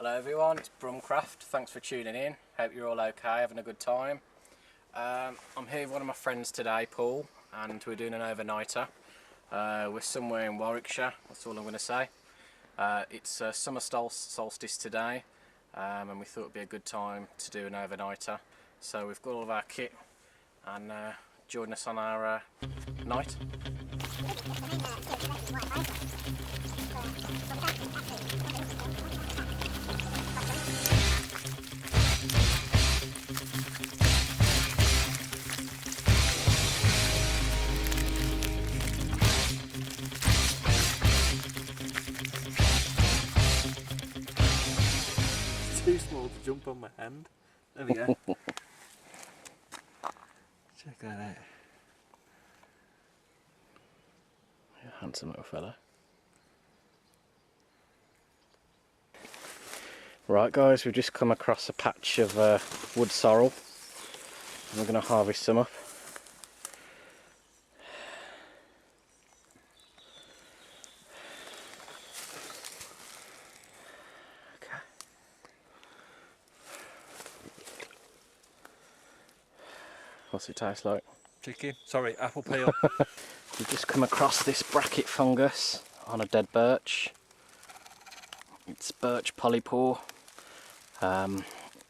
Hello everyone, it's Bushcraft. Thanks for tuning in. Hope you're all okay, having a good time. I'm here with one of my friends today, Paul, and we're doing an overnighter. We're somewhere in Warwickshire, that's all I'm going to say. It's summer solstice today, and we thought it'd be a good time to do an overnighter. So we've got all of our kit, and join us on our night. Too small to jump on my hand. There we go. Check that out. Handsome little fella. Right guys, we've just come across a patch of wood sorrel. We're going to harvest some up. Okay. What's it taste like? Chicken. Sorry, apple peel. We've just come across this bracket fungus on a dead birch. It's birch polypore.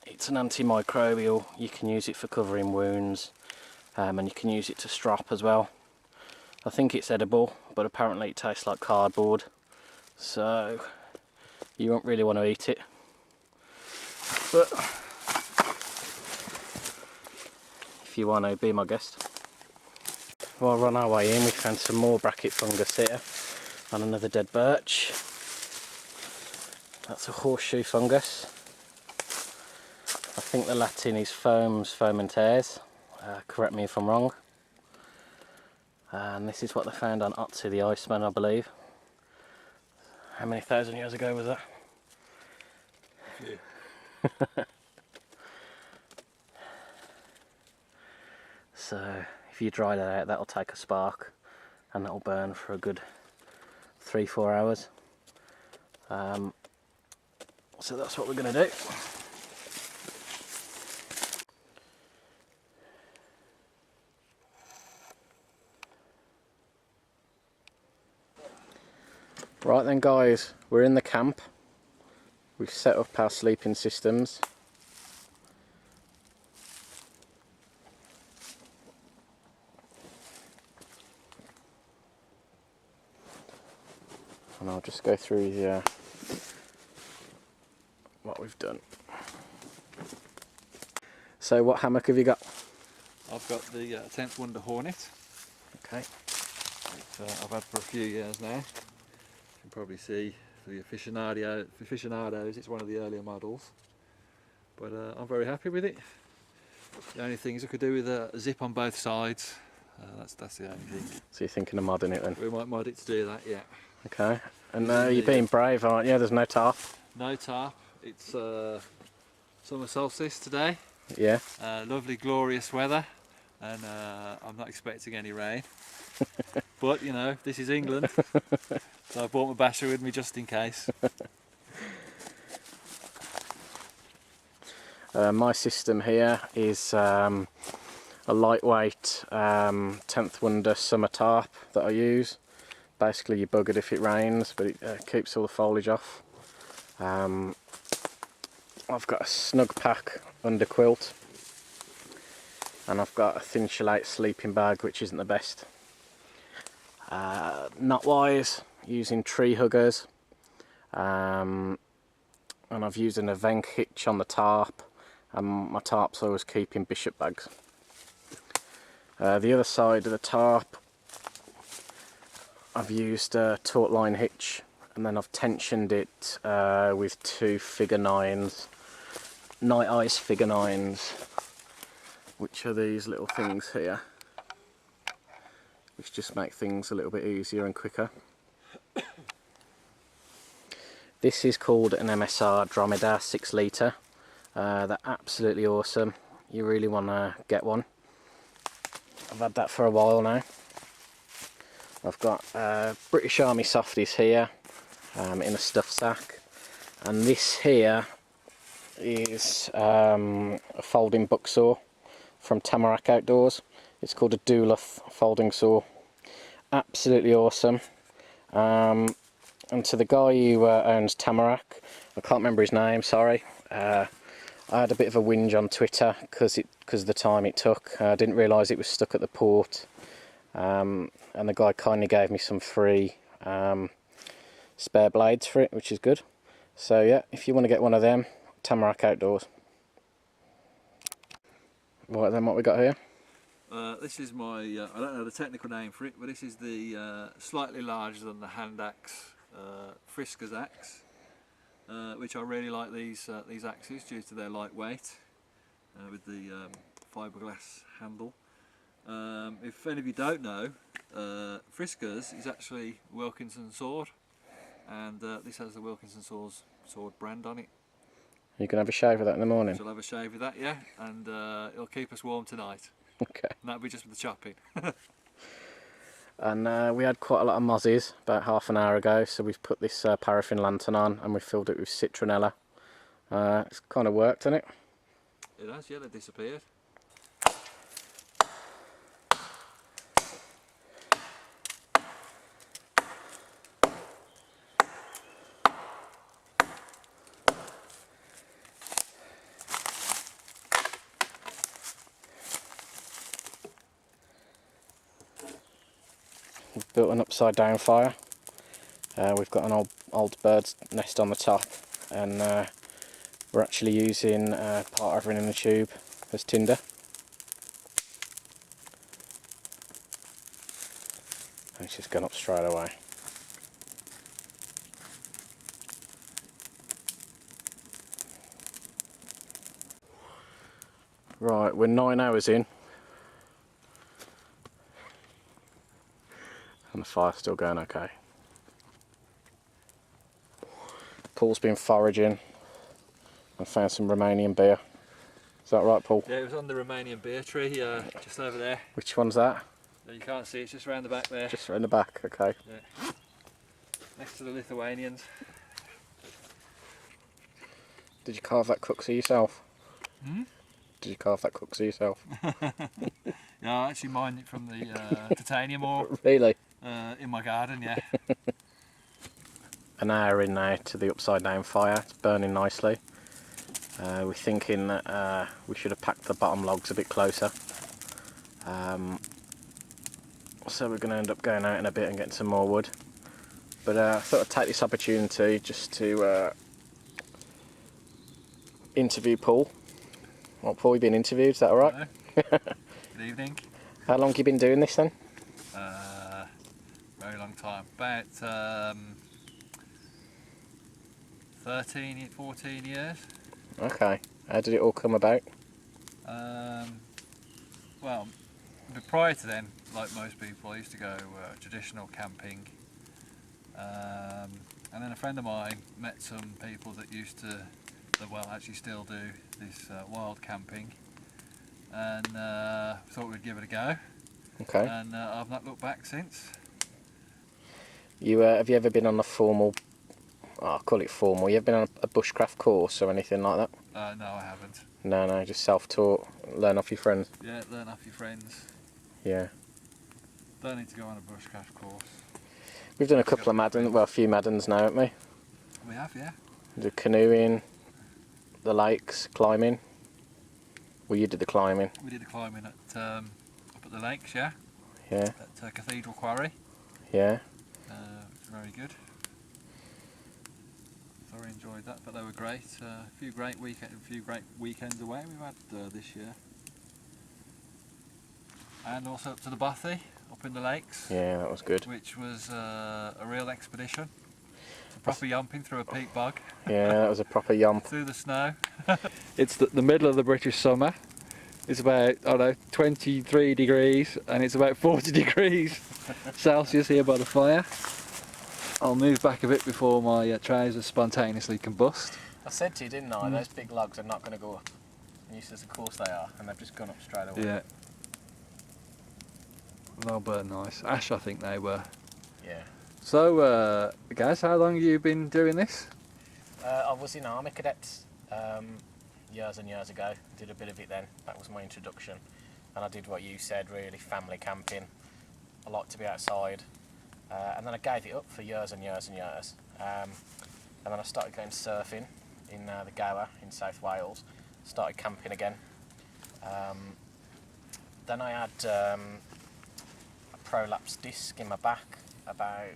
It's an antimicrobial. You can use it for covering wounds, and you can use it to strop as well. I think it's edible, but apparently it tastes like cardboard, so you won't really want to eat it. But if you want to, be my guest. Well, we're on our way in. We found some more bracket fungus here on another dead birch. That's a horseshoe fungus. I think the Latin is foams fomentans. Correct me if I'm wrong. And this is what they found on Otzi the Iceman, I believe. How many thousand years ago was that? Yeah. So if you dry that out, that'll take a spark and that'll burn for a good 3-4 hours. So that's what we're going to do. Right then guys, we're in the camp. We've set up our sleeping systems. And I'll just go through the what we've done. So what hammock have you got? I've got the 10th Wonder Hornet. Okay. I've had for a few years now. You can probably see for the aficionados it's one of the earlier models. But I'm very happy with it. The only things I could do with a zip on both sides. That's the only thing. So you're thinking of modding it then? We might mod it to do that, yeah. Okay. And you're being brave, aren't you? There's no tarp. No tarp. It's summer solstice today. Yeah. Lovely glorious weather, and I'm not expecting any rain. But you know, this is England, so I brought my basher with me just in case. My system here is a lightweight 10th Wonder summer tarp that I use. Basically you're buggered if it rains, but it keeps all the foliage off. I've got a snug pack under quilt, and I've got a thin chelate sleeping bag, which isn't the best. Knot wise, using tree huggers, and I've used an Evenk hitch on the tarp, and my tarp's always keeping bishop bags. The other side of the tarp, I've used a taut line hitch, and then I've tensioned it with 2 figure 9s, night ice figure 9s, which are these little things here, which just make things a little bit easier and quicker. This is called an MSR Dromedar 6 litre. They're absolutely awesome. You really want to get one. I've had that for a while now. I've got British Army softies here in a stuff sack, And this here is a folding buck saw from Tamarack Outdoors. It's called a Duluth folding saw. Absolutely awesome. And to the guy who owns Tamarack, I can't remember his name, sorry. I had a bit of a whinge on Twitter because of the time it took. I didn't realise it was stuck at the port. And the guy kindly gave me some free spare blades for it, which is good. So yeah, if you want to get one of them, Tamarack Outdoors. Right then, what we got here? This is my, I don't know the technical name for it, but this is the slightly larger than the hand axe, Friska's axe, which I really like these axes due to their lightweight, with the fiberglass handle. If any of you don't know, Friska's is actually Wilkinson's sword, and this has the Wilkinson sword brand on it. You can have a shave of that in the morning. So I'll have a shave with that, yeah, and it'll keep us warm tonight. Okay. And that'll be just with the chopping. And we had quite a lot of mozzies about half an hour ago, so we've put this paraffin lantern on and we filled it with citronella. It's kind of worked, hasn't it? It has, yeah, they disappeared. We've built an upside down fire. We've got an old bird's nest on the top, and we're actually using part of it in the tube as tinder. And it's just gone up straight away. Right, we're 9 hours in. And the fire's still going okay. Paul's been foraging and found some Romanian beer. Is that right, Paul? Yeah, it was on the Romanian beer tree, just over there. Which one's that? You can't see, it's just around the back there. Just around the back, okay. Yeah. Next to the Lithuanians. Did you carve that cooksy yourself? Hmm? Did you carve that cooksy yourself? Yeah, I actually mined it from the titanium ore. Really? In my garden, yeah. An hour in now to the upside down fire. It's burning nicely. We're thinking that we should have packed the bottom logs a bit closer. So we're going to end up going out in a bit and getting some more wood. But I thought I'd take this opportunity just to interview Paul. Well, Paul, you've been interviewed, is that alright? Good evening. How long have you been doing this then? Very long time. About 14 years. Okay. How did it all come about? Well, but prior to then, like most people, I used to go traditional camping. And then a friend of mine met some people that used to, well, actually still do this wild camping, and thought we'd give it a go. Okay. And I've not looked back since. You have you ever been on a formal, I'll call it formal, you ever been on a bushcraft course or anything like that? No, I haven't. No, just self-taught, learn off your friends? Yeah, learn off your friends. Yeah. Don't need to go on a bushcraft course. We've done a couple of Maddens, well, a few Maddens now, haven't we? We have, yeah. The canoeing, the lakes, climbing. Well, you did the climbing. We did the climbing at up at the lakes, yeah. Yeah. At Cathedral Quarry. Yeah. Very good. Thoroughly enjoyed that, but they were great. A few great weekends away we've had this year. And also up to the Bothy, up in the lakes. Yeah, that was good. Which was a real expedition. A proper yomping through a peat bog. Yeah, that was a proper yomp. Through the snow. It's the middle of the British summer. It's about, I don't know, 23 degrees and it's about 40 degrees Celsius here by the fire. I'll move back a bit before my trousers spontaneously combust. I said to you, didn't I, those big logs are not going to go up. And you said, of course they are, and they've just gone up straight away. Yeah. They'll burn nice. Ash, I think they were. Yeah. So, guys, how long have you been doing this? I was in Army Cadets years and years ago. Did a bit of it then. That was my introduction. And I did what you said, really, family camping. I like to be outside. And then I gave it up for years and years and years. And then I started going surfing in the Gower in South Wales. Started camping again. Then I had a prolapse disc in my back about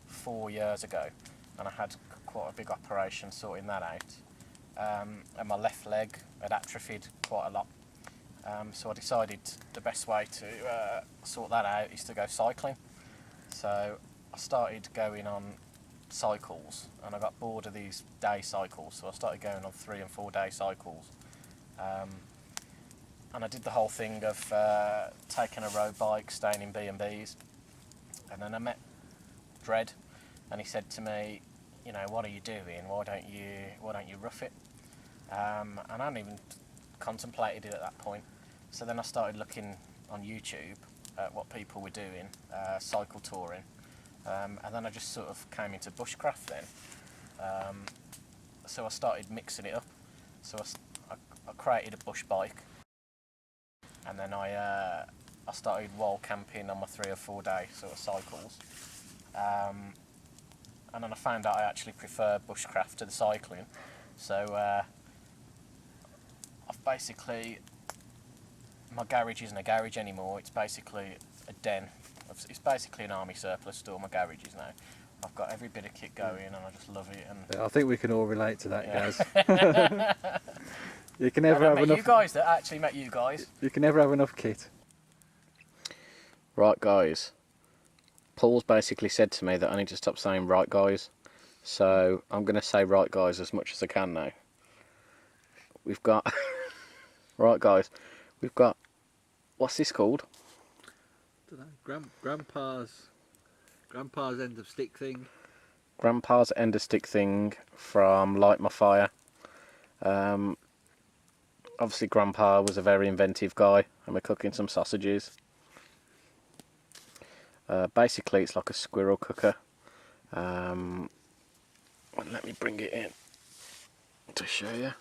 4 years ago, and I had quite a big operation sorting that out. And my left leg had atrophied quite a lot. So I decided the best way to sort that out is to go cycling. So I started going on cycles, and I got bored of these day cycles, so I started going on 3 and 4 day cycles. And I did the whole thing of taking a road bike, staying in B&Bs, and then I met Dred, and he said to me, you know, what are you doing? Why don't you rough it? And I hadn't even contemplated it at that point. So then I started looking on YouTube at what people were doing, cycle touring, and then I just sort of came into bushcraft then. So I started mixing it up. So I created a bush bike, and then I started wild camping on my 3 or 4 day sort of cycles. And then I found out I actually prefer bushcraft to the cycling. So I've basically, my garage isn't a garage anymore, it's basically a den. It's basically an army surplus store, my garage is now. I've got every bit of kit going and I just love it. And Yeah, I think we can all relate to that, yeah. guys. You can never have enough. You guys that actually met you guys. You can never have enough kit. Right, guys. Paul's basically said to me that I need to stop saying right, guys. So I'm going to say right, guys, as much as I can now. We've got right, guys. We've got, what's this called? I don't know. Grandpa's end of stick thing. Grandpa's end of stick thing from Light My Fire. Obviously Grandpa was a very inventive guy, and we're cooking some sausages. Basically it's like a squirrel cooker. Let me bring it in to show you.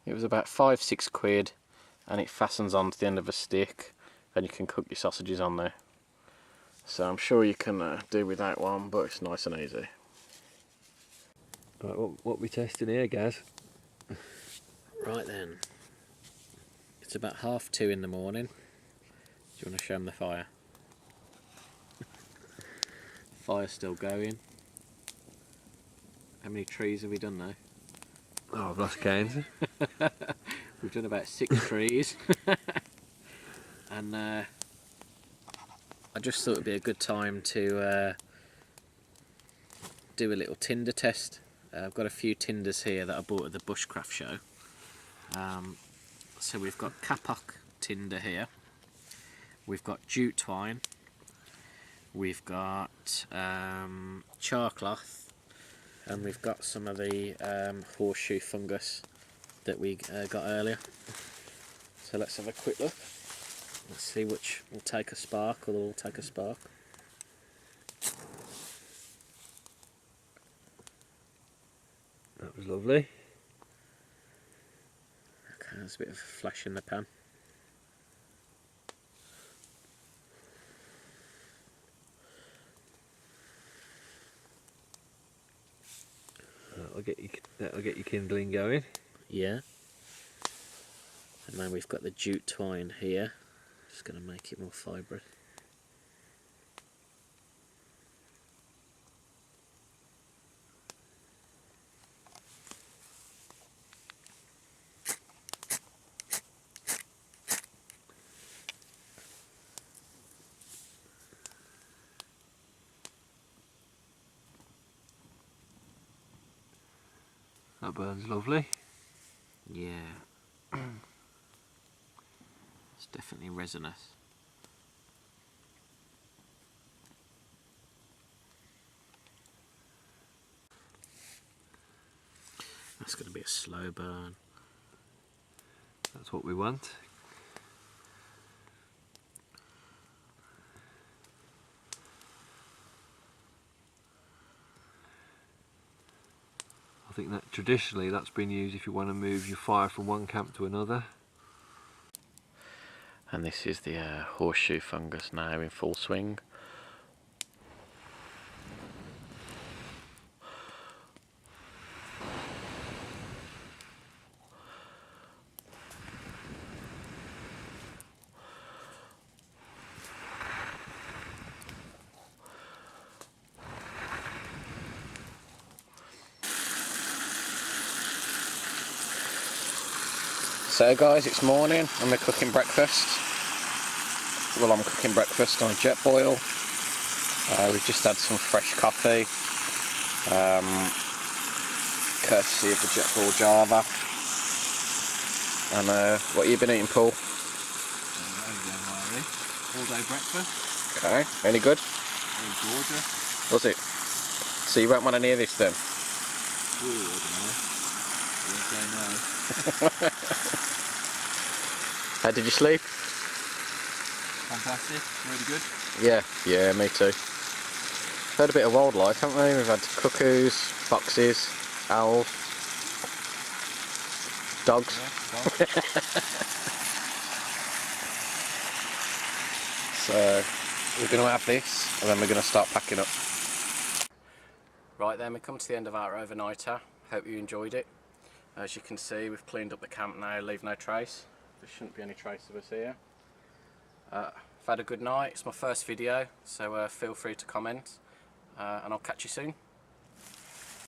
It was about 5-6 quid, and it fastens onto the end of a stick, and you can cook your sausages on there. So I'm sure you can do without one, but it's nice and easy. Right, what we testing here, Gaz? Right then, it's about 2:30 in the morning. Do you want to show them the fire? Fire's still going. How many trees have we done now? Oh, I've lost count. We've done about 6 trees. And I just thought it'd be a good time to do a little tinder test. I've got a few tinders here that I bought at the Bushcraft show. So we've got Hammock tinder here. We've got jute twine. We've got charcloth. And we've got some of the horseshoe fungus that we got earlier. So let's have a quick look. Let's see which will take a spark, or will take a spark. That was lovely. Okay, there's a bit of a flash in the pan. That'll get your kindling going. Yeah. And then we've got the jute twine here. Just going to make it more fibrous. That burns lovely. Yeah. It's definitely resinous. That's going to be a slow burn. That's what we want. think that traditionally that's been used if you want to move your fire from one camp to another. And this is the horseshoe fungus now in full swing. So guys, it's morning and we're cooking breakfast. Well, I'm cooking breakfast on a jet boil. We've just had some fresh coffee, courtesy of the jet boil Java. And what have you been eating, Paul? All day breakfast. Okay, any good? Very gorgeous. Was it? So you won't want any of this then? Ooh, I don't know. I won't say no. How did you sleep? Fantastic, really good. Yeah, me too. Had a bit of wildlife, haven't we? We've had cuckoos, foxes, owls, dogs. Yeah, So we're going to have this and then we're going to start packing up. Right then, we come to the end of our overnighter. Hope you enjoyed it. As you can see, we've cleaned up the camp now, leave no trace. There shouldn't be any trace of us here. I've had a good night. It's my first video, so feel free to comment and I'll catch you soon.